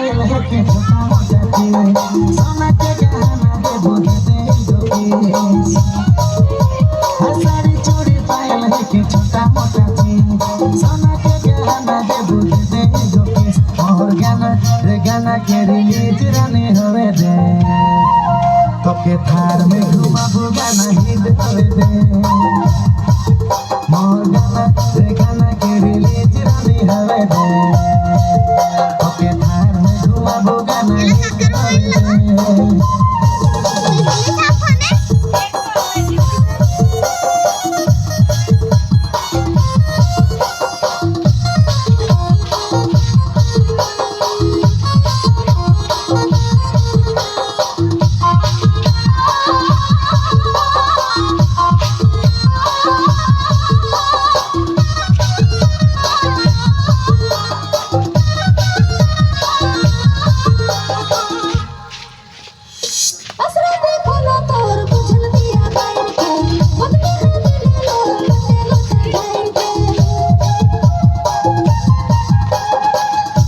पायल है के छोटा मोटा चीज सोना के गहना दे बोले दे दो पीस साड़ी चूड़ी पायल है के छोटा मोटा चीज सोना के गहना दे बोले दे दो पीस और गाना के रिलीज रानी होवे दे तो के थार में घुमाबू गाना हिट होवे दे मोर गाना के रिलीज रानी होवे दे ओके थार में घुमाबू गाना हिट होवे दे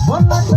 One night,